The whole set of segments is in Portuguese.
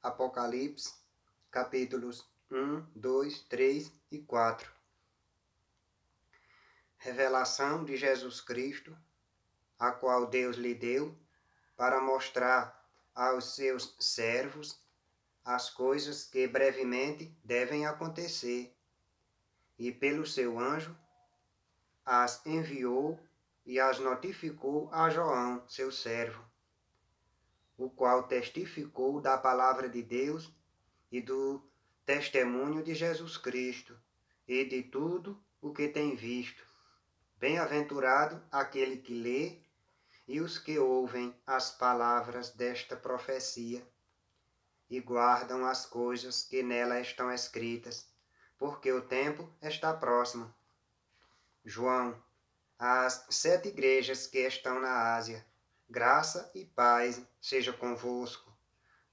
Apocalipse, capítulos 1, 2, 3 e 4. Revelação de Jesus Cristo, a qual Deus lhe deu para mostrar aos seus servos as coisas que brevemente devem acontecer, e pelo seu anjo as enviou e as notificou a João, seu servo, o qual testificou da palavra de Deus e do testemunho de Jesus Cristo e de tudo o que tem visto. Bem-aventurado aquele que lê e os que ouvem as palavras desta profecia e guardam as coisas que nela estão escritas, porque o tempo está próximo. João, às 7 igrejas que estão na Ásia, graça e paz seja convosco,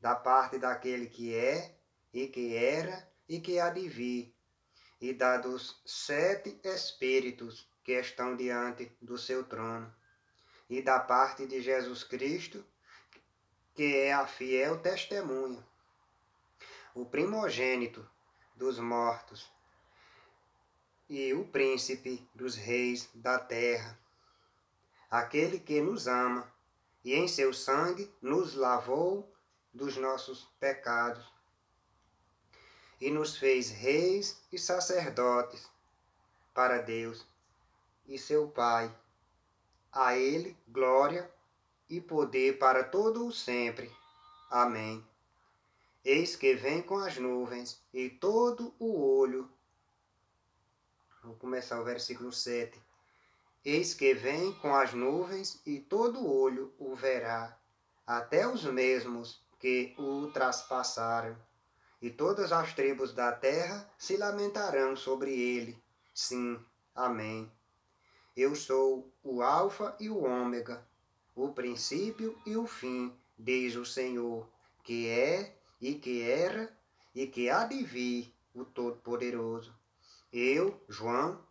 da parte daquele que é, e que era, e que há de vir, e da dos 7 Espíritos que estão diante do seu trono, e da parte de Jesus Cristo, que é a fiel testemunha, o primogênito dos mortos, e o príncipe dos reis da terra, aquele que nos ama, e em seu sangue nos lavou dos nossos pecados, e nos fez reis e sacerdotes para Deus e seu Pai. A Ele glória e poder para todo o sempre. Amém. Eis que vem com as nuvens, e todo o olho... Vou começar o versículo 7. Eis que vem com as nuvens, e todo olho o verá, até os mesmos que o traspassaram. E todas as tribos da terra se lamentarão sobre ele. Sim, amém. Eu sou o Alfa e o Ômega, o princípio e o fim, diz o Senhor, que é, e que era, e que há de vir, o Todo-Poderoso. Eu, João,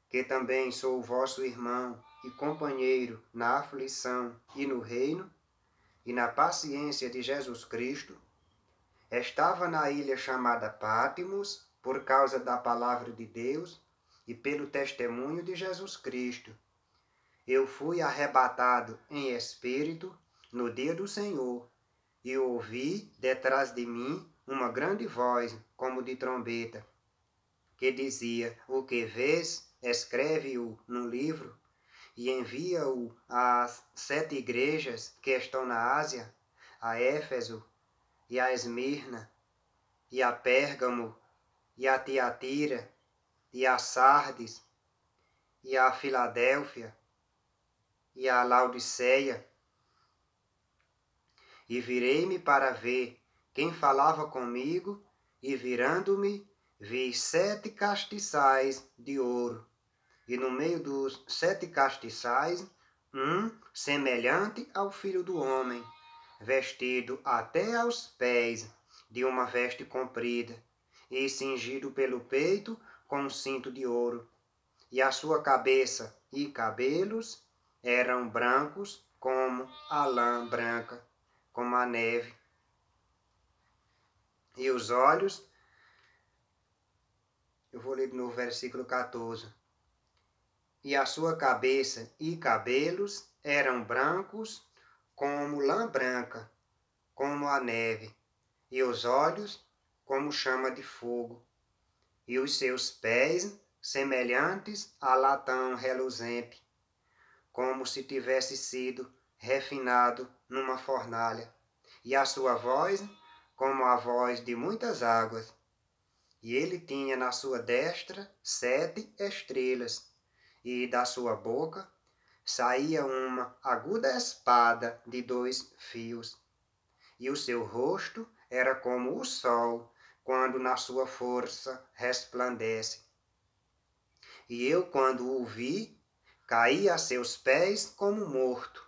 que também sou vosso irmão e companheiro na aflição e no reino, e na paciência de Jesus Cristo, estava na ilha chamada Pátimos, por causa da palavra de Deus e pelo testemunho de Jesus Cristo. Eu fui arrebatado em espírito no dia do Senhor, e ouvi detrás de mim uma grande voz, como de trombeta, que dizia: o que vês, escreve-o no livro, e envia-o às 7 igrejas que estão na Ásia, a Éfeso, e a Esmirna, e a Pérgamo, e a Tiatira, e a Sardes, e a Filadélfia, e a Laodiceia. E virei-me para ver quem falava comigo, e virando-me, vi 7 castiçais de ouro, e no meio dos 7 castiçais, um semelhante ao Filho do Homem, vestido até aos pés de uma veste comprida, e cingido pelo peito com um cinto de ouro. E a sua cabeça e cabelos eram brancos como a lã branca, como a neve. E os olhos... Eu vou ler no versículo 14. E a sua cabeça e cabelos eram brancos como lã branca, como a neve, e os olhos como chama de fogo, e os seus pés semelhantes a latão reluzente, como se tivesse sido refinado numa fornalha, e a sua voz como a voz de muitas águas. E ele tinha na sua destra 7 estrelas, e da sua boca saía uma aguda espada de 2 fios. E o seu rosto era como o sol, quando na sua força resplandece. E eu, quando o vi, caí a seus pés como morto.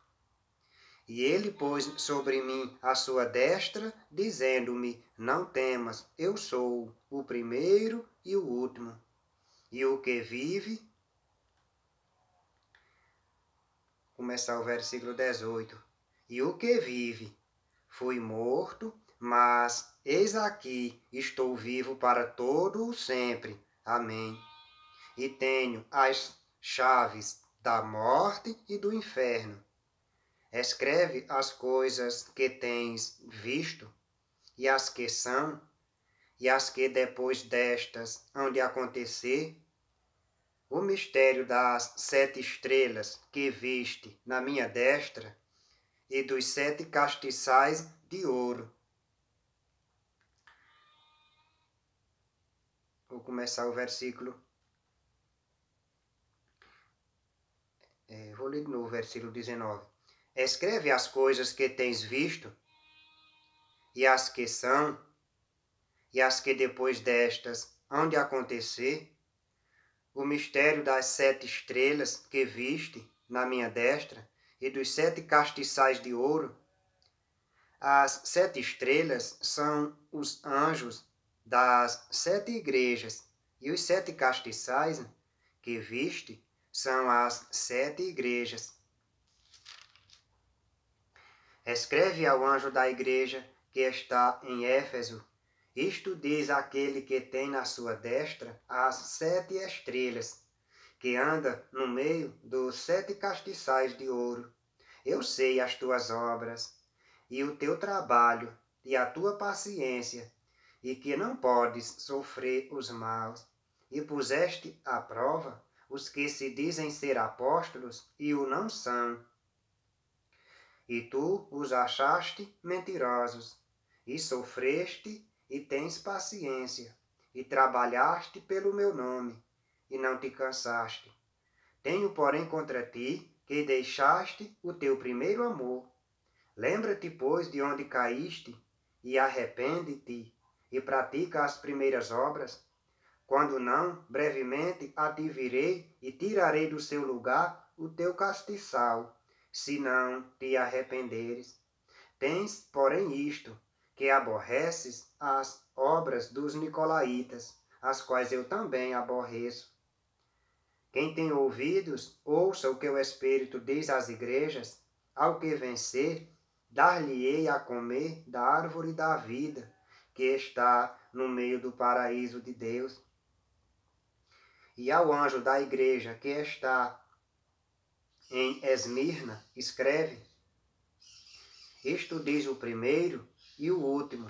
E ele pôs sobre mim a sua destra, dizendo-me: não temas, eu sou o primeiro e o último, e o que vive. Começar o versículo 18. E o que vive foi morto, mas eis aqui, estou vivo para todo o sempre. Amém. E tenho as chaves da morte e do inferno. Escreve as coisas que tens visto, e as que são, e as que depois destas hão de acontecer, o mistério das 7 estrelas que viste na minha destra e dos 7 castiçais de ouro. Vou começar o versículo. Vou ler de novo o versículo 19. Escreve as coisas que tens visto, e as que são, e as que depois destas hão de acontecer, o mistério das 7 estrelas que viste na minha destra e dos 7 castiçais de ouro. As 7 estrelas são os anjos das 7 igrejas, e os 7 castiçais que viste são as 7 igrejas. Escreve ao anjo da igreja que está em Éfeso: isto diz aquele que tem na sua destra as 7 estrelas, que anda no meio dos 7 castiçais de ouro. Eu sei as tuas obras, e o teu trabalho, e a tua paciência, e que não podes sofrer os maus, e puseste à prova os que se dizem ser apóstolos e o não são. E tu os achaste mentirosos, e sofreste e tens paciência, e trabalhaste pelo meu nome, e não te cansaste. Tenho, porém, contra ti que deixaste o teu primeiro amor. Lembra-te, pois, de onde caíste, e arrepende-te, e pratica as primeiras obras. Quando não, brevemente a ti virei e tirarei do seu lugar o teu castiçal, se não te arrependeres. Tens, porém, isto, que aborreces as obras dos nicolaítas, as quais eu também aborreço. Quem tem ouvidos, ouça o que o Espírito diz às igrejas. Ao que vencer, dar-lhe-ei a comer da árvore da vida, que está no meio do paraíso de Deus. E ao anjo da igreja que está em Esmirna, escreve: isto diz o primeiro e o último,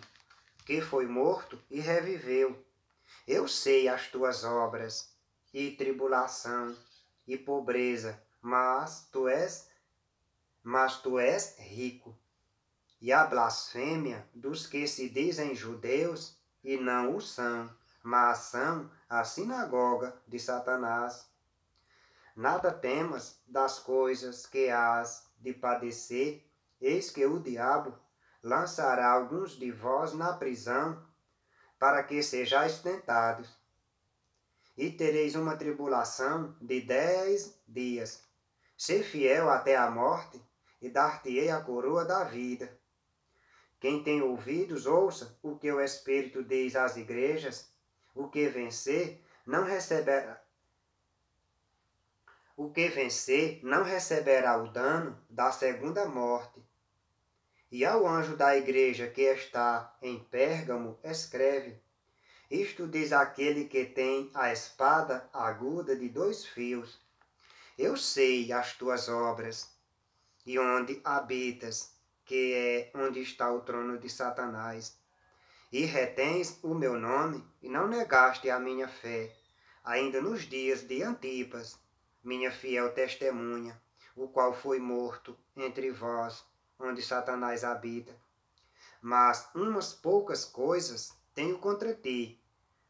que foi morto e reviveu. Eu sei as tuas obras, e tribulação, e pobreza, mas tu és rico. E a blasfêmia dos que se dizem judeus e não o são, mas são a sinagoga de Satanás. Nada temas das coisas que hás de padecer, eis que o diabo lançará alguns de vós na prisão, para que sejais tentados. E tereis uma tribulação de 10 dias. Ser fiel até a morte, e dar-te-ei a coroa da vida. Quem tem ouvidos, ouça o que o Espírito diz às igrejas. O que vencer não receberá o dano da segunda morte. E ao anjo da igreja que está em Pérgamo, escreve: isto diz aquele que tem a espada aguda de 2 fios. Eu sei as tuas obras, e onde habitas, que é onde está o trono de Satanás. E retens o meu nome, e não negaste a minha fé, ainda nos dias de Antipas, minha fiel testemunha, o qual foi morto entre vós, onde Satanás habita. Mas umas poucas coisas tenho contra ti,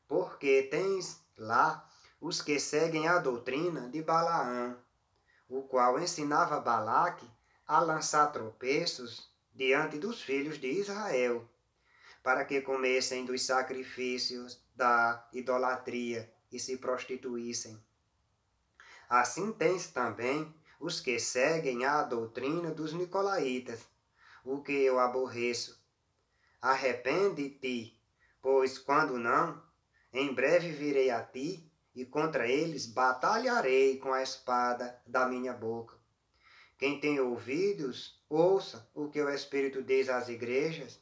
porque tens lá os que seguem a doutrina de Balaão, o qual ensinava Balaque a lançar tropeços diante dos filhos de Israel, para que comessem dos sacrifícios da idolatria e se prostituíssem. Assim tens também os que seguem a doutrina dos nicolaítas, o que eu aborreço. Arrepende-te, pois quando não, em breve virei a ti, e contra eles batalharei com a espada da minha boca. Quem tem ouvidos, ouça o que o Espírito diz às igrejas.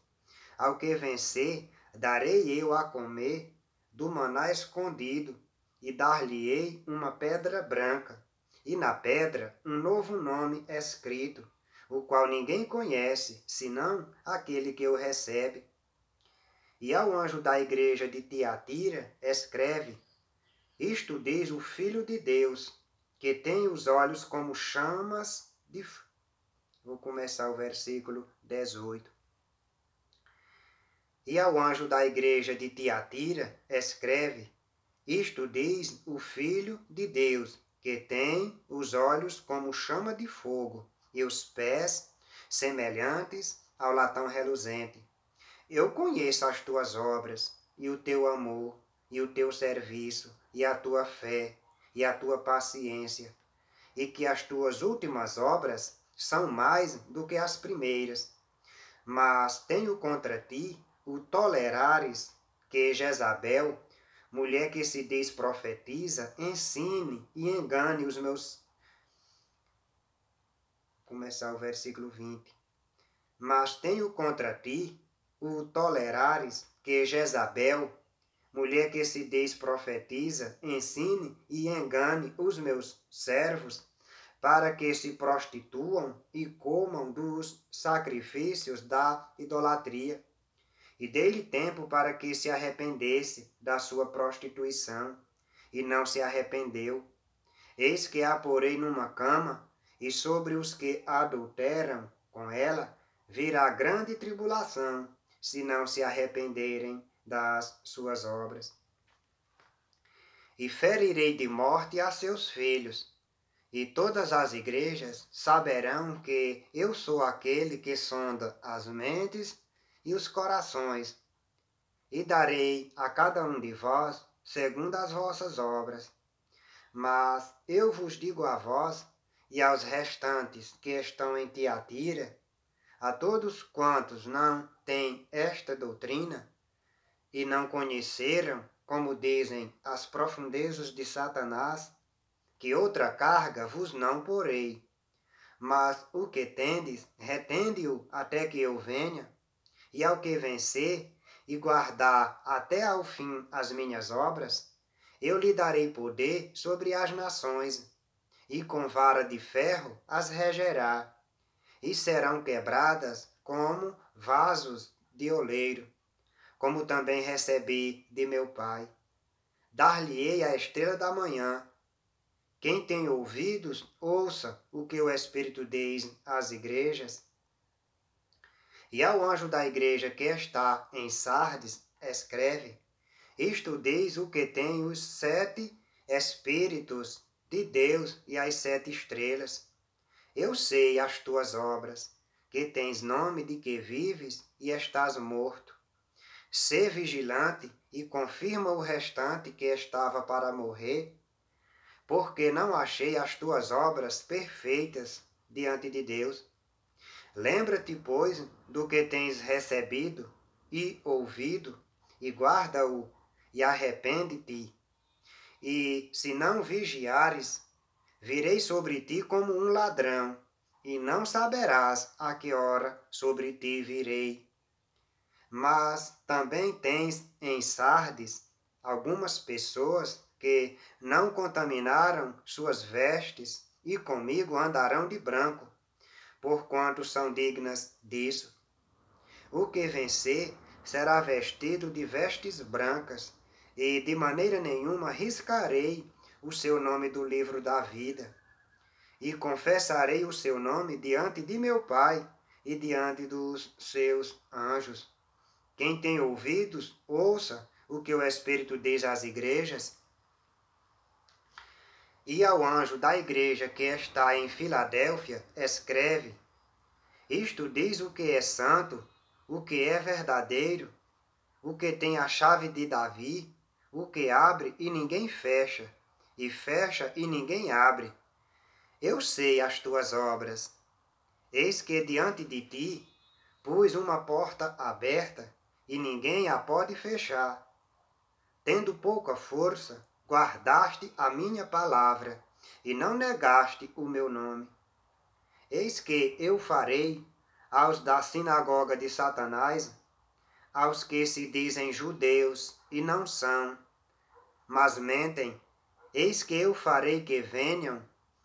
Ao que vencer, darei eu a comer do maná escondido, e dar-lhe-ei uma pedra branca, e na pedra um novo nome escrito, o qual ninguém conhece, senão aquele que o recebe. E ao anjo da igreja de Tiatira, escreve: Isto diz o Filho de Deus, que tem os olhos como chamas de... Vou começar o versículo 18. E ao anjo da igreja de Tiatira, escreve: Isto diz o Filho de Deus, que tem os olhos como chama de fogo e os pés semelhantes ao latão reluzente. Eu conheço as tuas obras, e o teu amor, e o teu serviço, e a tua fé, e a tua paciência, e que as tuas últimas obras são mais do que as primeiras. Mas tenho contra ti o tolerares que Jezabel, mulher que se diz profetiza, ensine e engane os meus... Começar o versículo 20. Mas tenho contra ti o tolerares que Jezabel, mulher que se diz profetiza, ensine e engane os meus servos, para que se prostituam e comam dos sacrifícios da idolatria. E dei-lhe tempo para que se arrependesse da sua prostituição, e não se arrependeu. Eis que a porei numa cama, e sobre os que adulteram com ela virá grande tribulação, se não se arrependerem das suas obras. E ferirei de morte a seus filhos, e todas as igrejas saberão que eu sou aquele que sonda as mentes e os corações, e darei a cada um de vós segundo as vossas obras. Mas eu vos digo a vós e aos restantes que estão em Tiatira, a todos quantos não têm esta doutrina e não conheceram, como dizem, as profundezas de Satanás, que outra carga vos não porei. Mas o que tendes, retende-o até que eu venha, e ao que vencer e guardar até ao fim as minhas obras, eu lhe darei poder sobre as nações, e com vara de ferro as regerá, e serão quebradas como vasos de oleiro, como também recebi de meu Pai. Dar-lhe-ei a estrela da manhã. Quem tem ouvidos, ouça o que o Espírito diz às igrejas. E ao anjo da igreja que está em Sardes, escreve: Isto diz o que tem os 7 Espíritos de Deus e as 7 estrelas. Eu sei as tuas obras, que tens nome de que vives e estás morto. Sê vigilante e confirma o restante que estava para morrer, porque não achei as tuas obras perfeitas diante de Deus. Lembra-te, pois, do que tens recebido e ouvido, e guarda-o, e arrepende-te. E, se não vigiares, virei sobre ti como um ladrão, e não saberás a que hora sobre ti virei. Mas também tens em Sardes algumas pessoas que não contaminaram suas vestes, e comigo andarão de branco, porquanto são dignas disso. O que vencer será vestido de vestes brancas, e de maneira nenhuma riscarei o seu nome do livro da vida. E confessarei o seu nome diante de meu Pai e diante dos seus anjos. Quem tem ouvidos, ouça o que o Espírito diz às igrejas. E ao anjo da igreja que está em Filadélfia, escreve: Isto diz o que é santo, o que é verdadeiro, o que tem a chave de Davi, o que abre e ninguém fecha, e fecha e ninguém abre. Eu sei as tuas obras. Eis que diante de ti pus uma porta aberta, e ninguém a pode fechar. Tendo pouca força, guardaste a minha palavra, e não negaste o meu nome. Eis que eu farei aos da sinagoga de Satanás, aos que se dizem judeus e não são, mas mentem, eis que eu farei que venham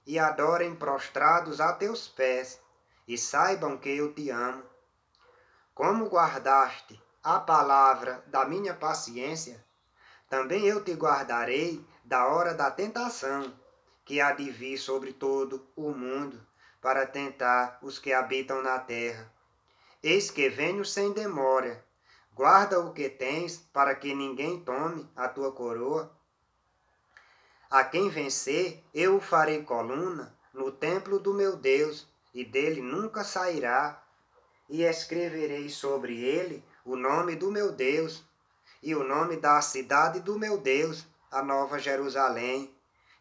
e adorem prostrados a teus pés, e saibam que eu te amo. Como guardaste a palavra da minha paciência, também eu te guardarei da hora da tentação, que há de vir sobre todo o mundo, para tentar os que habitam na terra. Eis que venho sem demora. Guarda o que tens, para que ninguém tome a tua coroa. A quem vencer, eu o farei coluna no templo do meu Deus, e dele nunca sairá. E escreverei sobre ele o nome do meu Deus, e o nome da cidade do meu Deus, a nova Jerusalém,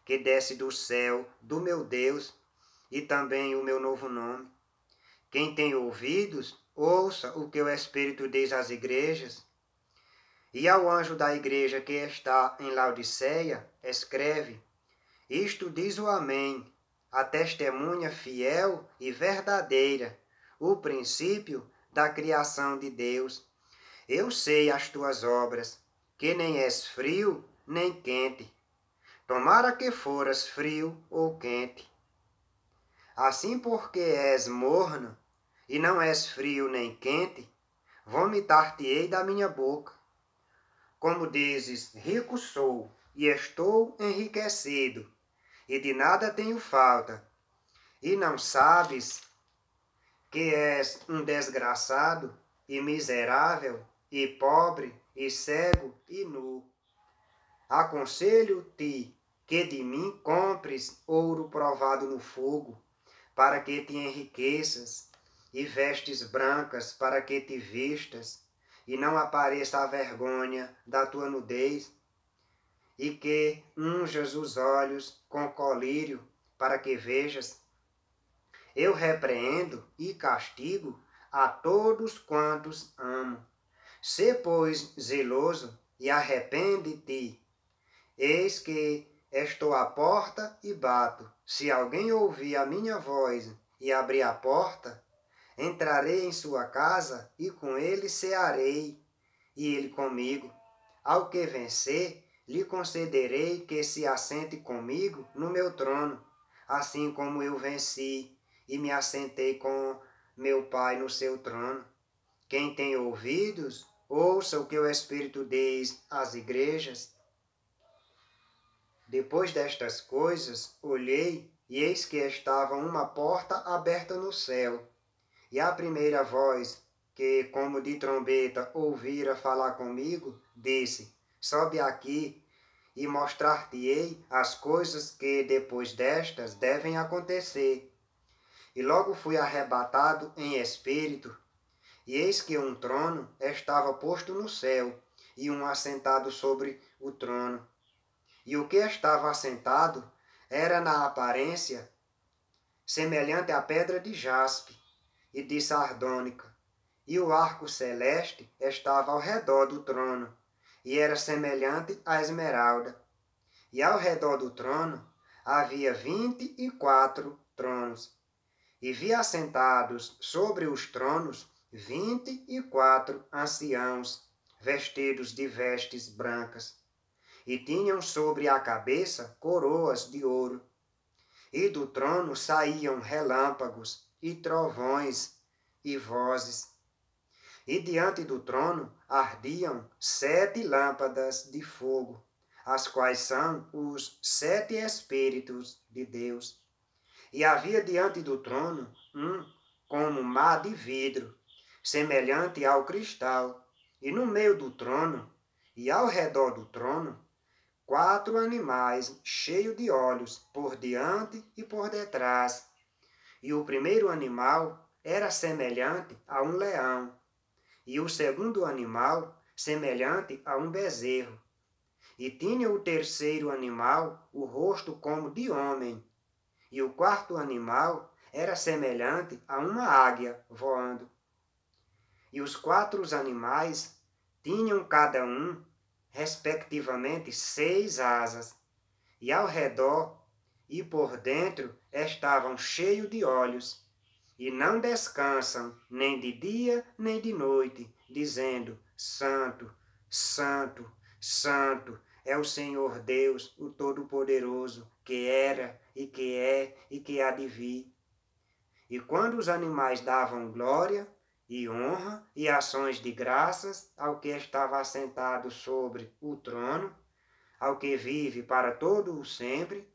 que desce do céu do meu Deus, e também o meu novo nome. Quem tem ouvidos, ouça o que o Espírito diz às igrejas. E ao anjo da igreja que está em Laodiceia, escreve: Isto diz o Amém, a testemunha fiel e verdadeira, o princípio da criação de Deus. Eu sei as tuas obras, que nem és frio nem quente. Tomara que foras frio ou quente. Assim, porque és morno, e não és frio nem quente, vomitar-te-ei da minha boca. Como dizes, rico sou, e estou enriquecido, e de nada tenho falta, e não sabes que és um desgraçado, e miserável, e pobre, e cego, e nu. Aconselho-te que de mim compres ouro provado no fogo, para que te enriqueças, e vestes brancas para que te vistas, e não apareça a vergonha da tua nudez, e que unjas os olhos com colírio, para que vejas. Eu repreendo e castigo a todos quantos amo. Sê, pois, zeloso e arrepende-te. Eis que estou à porta e bato. Se alguém ouvir a minha voz e abrir a porta, entrarei em sua casa e com ele cearei, e ele comigo. Ao que vencer, lhe concederei que se assente comigo no meu trono, assim como eu venci e me assentei com meu Pai no seu trono. Quem tem ouvidos, ouça o que o Espírito diz às igrejas. Depois destas coisas, olhei, e eis que estava uma porta aberta no céu. E a primeira voz, que como de trombeta ouvira falar comigo, disse: Sobe aqui, e mostrar-te-ei as coisas que depois destas devem acontecer. E logo fui arrebatado em espírito, e eis que um trono estava posto no céu, e um assentado sobre o trono. E o que estava assentado era na aparência semelhante à pedra de jaspe e de sardônica, e o arco celeste estava ao redor do trono, e era semelhante à esmeralda. E ao redor do trono havia 24 tronos, e vi assentados sobre os tronos 24 anciãos, vestidos de vestes brancas, e tinham sobre a cabeça coroas de ouro. E do trono saíam relâmpagos e trovões e vozes. E diante do trono ardiam 7 lâmpadas de fogo, as quais são os 7 Espíritos de Deus. E havia diante do trono como mar de vidro, semelhante ao cristal, e no meio do trono, e ao redor do trono, 4 animais cheios de olhos, por diante e por detrás. E o primeiro animal era semelhante a um leão, e o segundo animal semelhante a um bezerro. E tinha o terceiro animal o rosto como de homem, e o quarto animal era semelhante a uma águia voando. E os 4 animais tinham cada um respectivamente 6 asas, e ao redor e por dentro estavam cheios de olhos, e não descansam nem de dia nem de noite, dizendo: Santo, Santo, Santo é o Senhor Deus, o Todo-Poderoso, que era e que é e que há de vir. E quando os animais davam glória e honra e ações de graças ao que estava assentado sobre o trono, ao que vive para todo o sempre,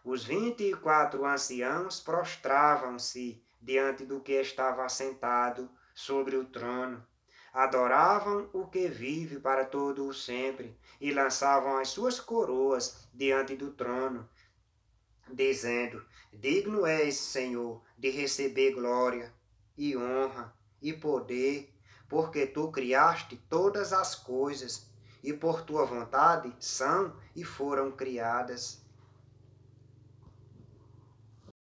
os 24 anciãos prostravam-se diante do que estava assentado sobre o trono. Adoravam o que vive para todo o sempre e lançavam as suas coroas diante do trono, dizendo: Digno és, Senhor, de receber glória e honra e poder, porque tu criaste todas as coisas, e por tua vontade são e foram criadas.